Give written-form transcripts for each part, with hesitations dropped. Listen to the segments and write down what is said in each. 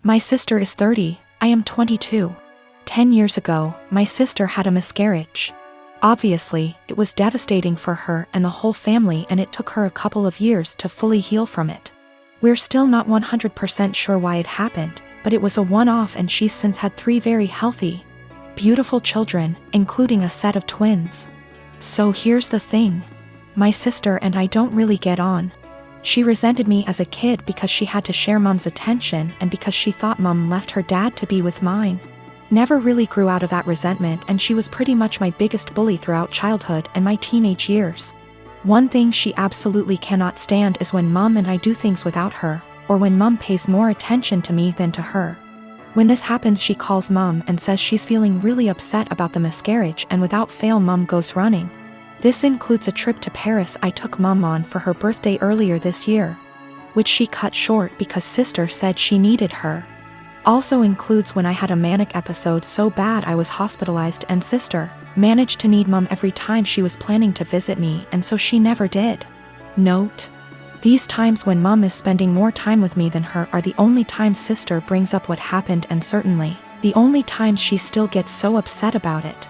My sister is 30, I am 22. 10 years ago, my sister had a miscarriage. Obviously, it was devastating for her and the whole family, and it took her a couple of years to fully heal from it. We're still not 100% sure why it happened, but it was a one-off, and she's since had 3 very healthy, beautiful children, including a set of twins. So here's the thing. My sister and I don't really get on. She resented me as a kid because she had to share Mom's attention and because she thought Mom left her dad to be with mine. Never really grew out of that resentment, and she was pretty much my biggest bully throughout childhood and my teenage years. One thing she absolutely cannot stand is when Mom and I do things without her, or when Mom pays more attention to me than to her. When this happens, she calls Mom and says she's feeling really upset about the miscarriage, and without fail Mom goes running. This includes a trip to Paris I took Mom on for her birthday earlier this year, which she cut short because sister said she needed her. Also includes when I had a manic episode so bad I was hospitalized, and sister managed to need Mom every time she was planning to visit me, and so she never did. Note: these times when Mom is spending more time with me than her are the only times sister brings up what happened, and certainly the only times she still gets so upset about it.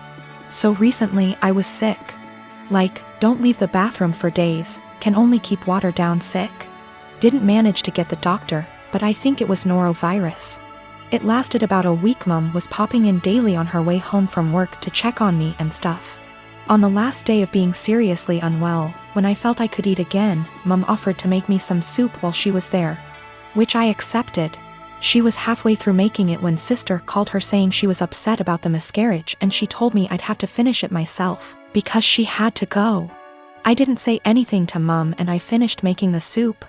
So recently I was sick. Like, don't leave the bathroom for days, can only keep water down sick. Didn't manage to get the doctor, but I think it was norovirus. It lasted about a week. Mom was popping in daily on her way home from work to check on me and stuff. On the last day of being seriously unwell, when I felt I could eat again, Mom offered to make me some soup while she was there, which I accepted. She was halfway through making it when sister called her saying she was upset about the miscarriage, and she told me I'd have to finish it myself because she had to go. I didn't say anything to Mom and I finished making the soup.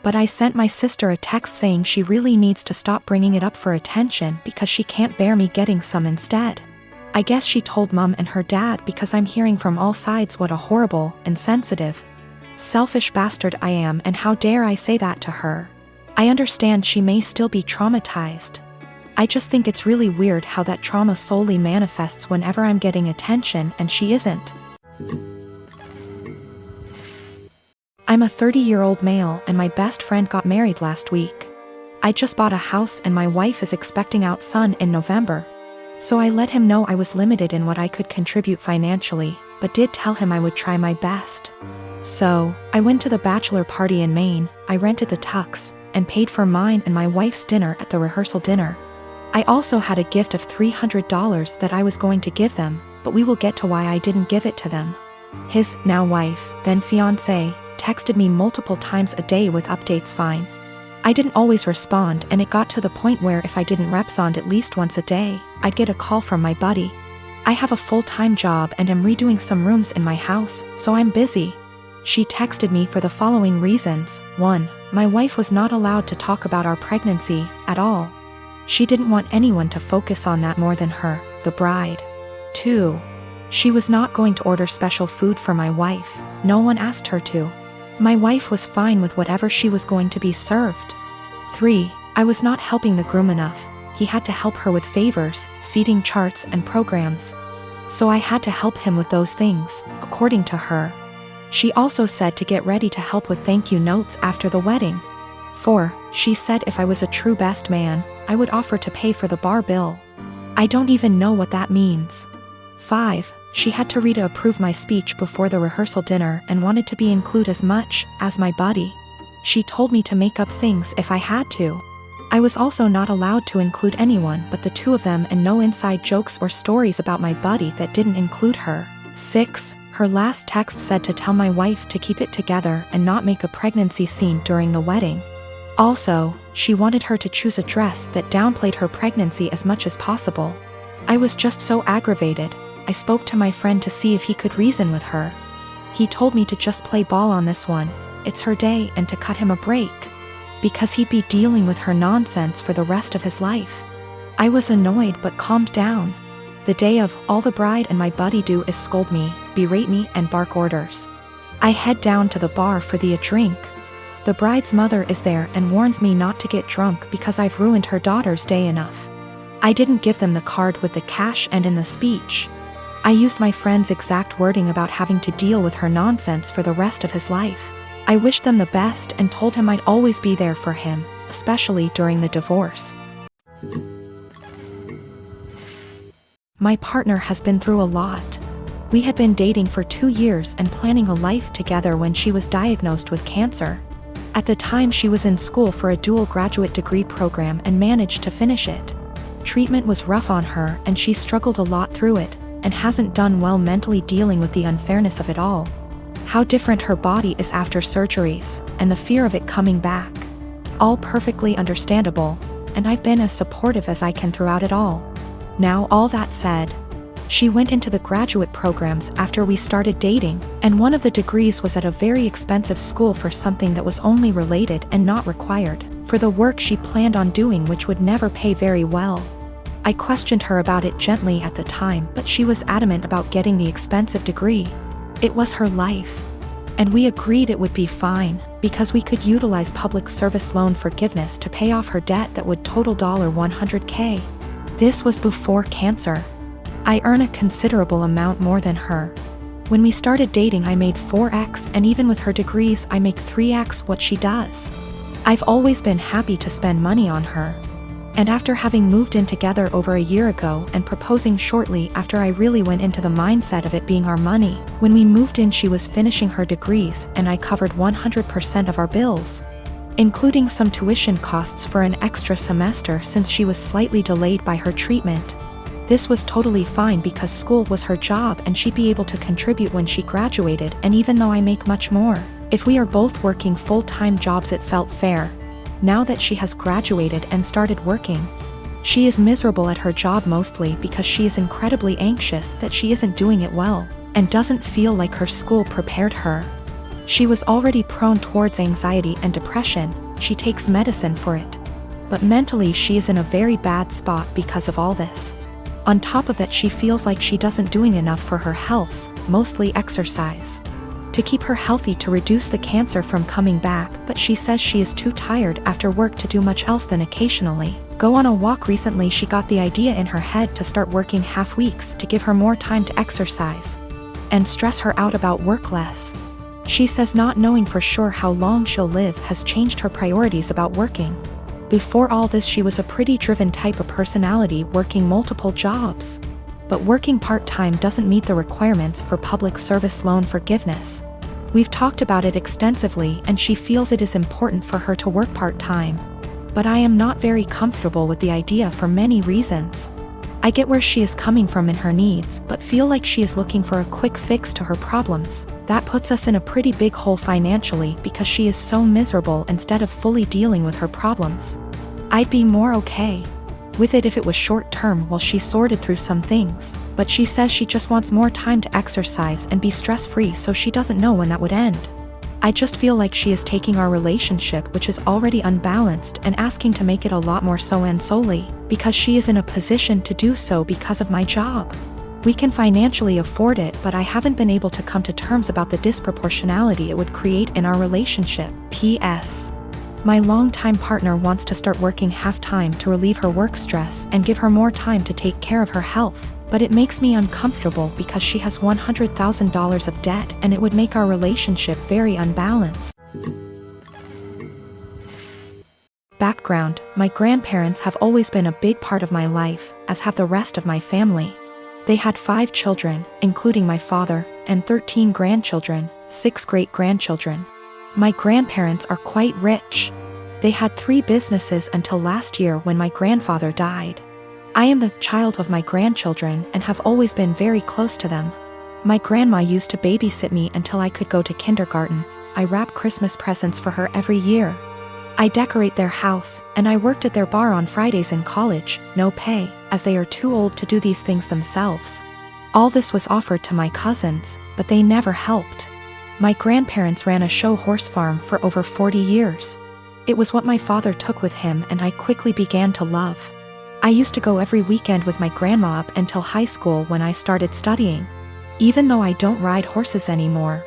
But I sent my sister a text saying she really needs to stop bringing it up for attention because she can't bear me getting some instead. I guess she told Mom and her dad because I'm hearing from all sides what a horrible, insensitive, selfish bastard I am, and how dare I say that to her. I understand she may still be traumatized. I just think it's really weird how that trauma solely manifests whenever I'm getting attention and she isn't. I'm a 30-year-old male and my best friend got married last week. I just bought a house and my wife is expecting our son in November. So I let him know I was limited in what I could contribute financially, but did tell him I would try my best. So, I went to the bachelor party in Maine, I rented the tux, and paid for mine and my wife's dinner at the rehearsal dinner. I also had a gift of $300 that I was going to give them, but we will get to why I didn't give it to them. His now wife, then fiancé, texted me multiple times a day with updates. Fine. I didn't always respond, and it got to the point where if I didn't respond at least once a day, I'd get a call from my buddy. I have a full-time job and am redoing some rooms in my house, so I'm busy. She texted me for the following reasons. 1. My wife was not allowed to talk about our pregnancy at all. She didn't want anyone to focus on that more than her, the bride. 2. She was not going to order special food for my wife. No one asked her to. My wife was fine with whatever she was going to be served. 3. I was not helping the groom enough. He had to help her with favors, seating charts and programs. So I had to help him with those things, according to her. She also said to get ready to help with thank you notes after the wedding. 4. She said if I was a true best man, I would offer to pay for the bar bill. I don't even know what that means. 5. She had to read to approve my speech before the rehearsal dinner and wanted to be included as much as my buddy. She told me to make up things if I had to. I was also not allowed to include anyone but the two of them, and no inside jokes or stories about my buddy that didn't include her. 6. Her last text said to tell my wife to keep it together and not make a pregnancy scene during the wedding. Also, she wanted her to choose a dress that downplayed her pregnancy as much as possible. I was just so aggravated. I spoke to my friend to see if he could reason with her. He told me to just play ball on this one, it's her day, and to cut him a break, because he'd be dealing with her nonsense for the rest of his life. I was annoyed but calmed down. The day of, all the bride and my buddy do is scold me, berate me, and bark orders. I head down to the bar for a drink. The bride's mother is there and warns me not to get drunk because I've ruined her daughter's day enough. I didn't give them the card with the cash, and in the speech, I used my friend's exact wording about having to deal with her nonsense for the rest of his life. I wished them the best and told him I'd always be there for him, especially during the divorce. My partner has been through a lot. We had been dating for 2 years and planning a life together when she was diagnosed with cancer. At the time she was in school for a dual graduate degree program and managed to finish it. Treatment was rough on her and she struggled a lot through it, and hasn't done well mentally dealing with the unfairness of it all. How different her body is after surgeries, and the fear of it coming back. All perfectly understandable, and I've been as supportive as I can throughout it all. Now all that said, she went into the graduate programs after we started dating, and one of the degrees was at a very expensive school for something that was only related and not required for the work she planned on doing, which would never pay very well. I questioned her about it gently at the time, but she was adamant about getting the expensive degree. It was her life. And we agreed it would be fine, because we could utilize public service loan forgiveness to pay off her debt that would total $100K. This was before cancer. I earn a considerable amount more than her. When we started dating I made 4x, and even with her degrees I make 3x what she does. I've always been happy to spend money on her. And after having moved in together over a year ago and proposing shortly after, I really went into the mindset of it being our money. When we moved in she was finishing her degrees and I covered 100% of our bills, including some tuition costs for an extra semester since she was slightly delayed by her treatment. This was totally fine because school was her job and she'd be able to contribute when she graduated, and even though I make much more, if we are both working full-time jobs it felt fair. Now that she has graduated and started working, she is miserable at her job mostly because she is incredibly anxious that she isn't doing it well, and doesn't feel like her school prepared her. She was already prone towards anxiety and depression, she takes medicine for it. But mentally she is in a very bad spot because of all this. On top of that she feels like she doesn't doing enough for her health, mostly exercise, to keep her healthy to reduce the cancer from coming back, but she says she is too tired after work to do much else than occasionally go on a walk. Recently she got the idea in her head to start working half weeks to give her more time to exercise and stress her out about work less. She says not knowing for sure how long she'll live has changed her priorities about working. Before all this she was a pretty driven type of personality, working multiple jobs. But working part-time doesn't meet the requirements for public service loan forgiveness. We've talked about it extensively and she feels it is important for her to work part-time. But I am not very comfortable with the idea for many reasons. I get where she is coming from in her needs, but feel like she is looking for a quick fix to her problems. That puts us in a pretty big hole financially because she is so miserable instead of fully dealing with her problems. I'd be more okay with it if it was short-term while she sorted through some things, but she says she just wants more time to exercise and be stress-free, so she doesn't know when that would end. I just feel like she is taking our relationship, which is already unbalanced, and asking to make it a lot more so, and solely because she is in a position to do so because of my job. We can financially afford it, but I haven't been able to come to terms about the disproportionality it would create in our relationship. P.S. My longtime partner wants to start working half-time to relieve her work stress and give her more time to take care of her health, but it makes me uncomfortable because she has $100,000 of debt and it would make our relationship very unbalanced. Background: my grandparents have always been a big part of my life, as have the rest of my family. They had 5 children, including my father, and 13 grandchildren, 6 great-grandchildren. My grandparents are quite rich. They had 3 businesses until last year when my grandfather died. I am the child of my grandchildren and have always been very close to them. My grandma used to babysit me until I could go to kindergarten. I wrap Christmas presents for her every year. I decorate their house, and I worked at their bar on Fridays in college, no pay, as they are too old to do these things themselves. All this was offered to my cousins, but they never helped. My grandparents ran a show horse farm for over 40 years. It was what my father took with him and I quickly began to love. I used to go every weekend with my grandma up until high school when I started studying. Even though I don't ride horses anymore,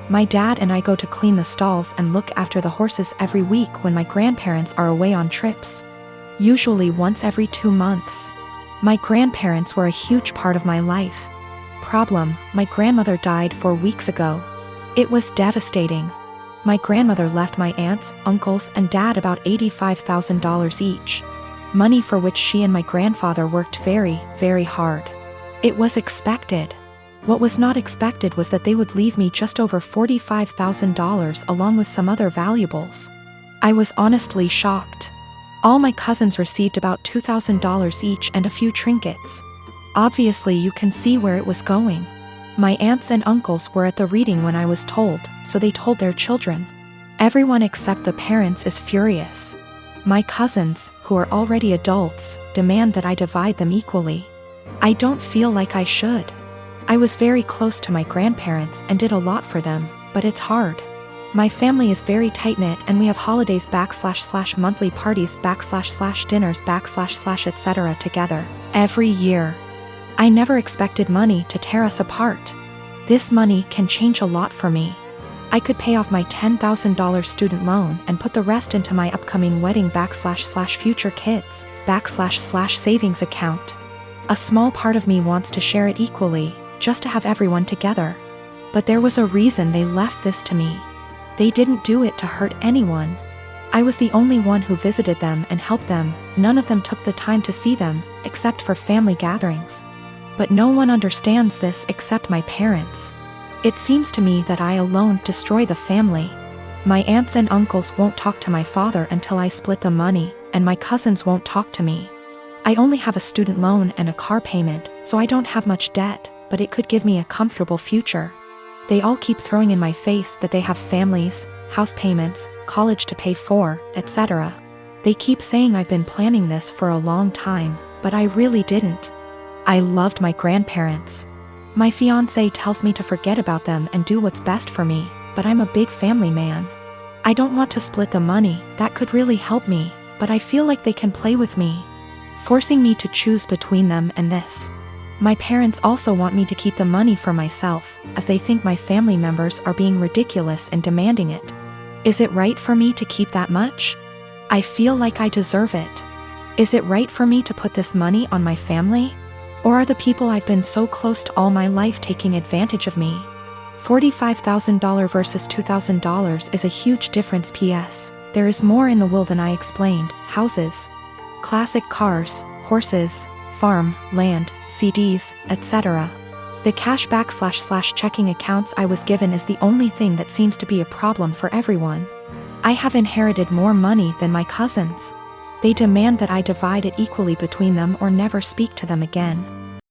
my dad and I go to clean the stalls and look after the horses every week when my grandparents are away on trips, usually once every 2 months. My grandparents were a huge part of my life. Problem: my grandmother died 4 weeks ago. It was devastating. My grandmother left my aunts, uncles, and dad about $85,000 each, money for which she and my grandfather worked very, very hard. It was expected. What was not expected was that they would leave me just over $45,000 along with some other valuables. I was honestly shocked. All my cousins received about $2,000 each and a few trinkets. Obviously you can see where it was going. My aunts and uncles were at the reading when I was told, so they told their children. Everyone except the parents is furious. My cousins, who are already adults, demand that I divide them equally. I don't feel like I should. I was very close to my grandparents and did a lot for them, but it's hard. My family is very tight-knit and we have holidays / monthly parties / dinners / etc. together, every year. I never expected money to tear us apart. This money can change a lot for me. I could pay off my $10,000 student loan and put the rest into my upcoming wedding / future kids / savings account. A small part of me wants to share it equally, just to have everyone together. But there was a reason they left this to me. They didn't do it to hurt anyone. I was the only one who visited them and helped them. None of them took the time to see them, except for family gatherings. But no one understands this except my parents. It seems to me that I alone destroy the family. My aunts and uncles won't talk to my father until I split the money, and my cousins won't talk to me. I only have a student loan and a car payment, so I don't have much debt, but it could give me a comfortable future. They all keep throwing in my face that they have families, house payments, college to pay for, etc. They keep saying I've been planning this for a long time, but I really didn't. I loved my grandparents. My fiancé tells me to forget about them and do what's best for me, but I'm a big family man. I don't want to split the money, that could really help me, but I feel like they can play with me, forcing me to choose between them and this. My parents also want me to keep the money for myself, as they think my family members are being ridiculous in demanding it. Is it right for me to keep that much? I feel like I deserve it. Is it right for me to put this money on my family? Or are the people I've been so close to all my life taking advantage of me? $45,000 versus $2,000 is a huge difference. P.S. There is more in the will than I explained. Houses, classic cars, horses, farm, land, CDs, etc. The cashback / checking accounts I was given is the only thing that seems to be a problem for everyone. I have inherited more money than my cousins. They demand that I divide it equally between them or never speak to them again.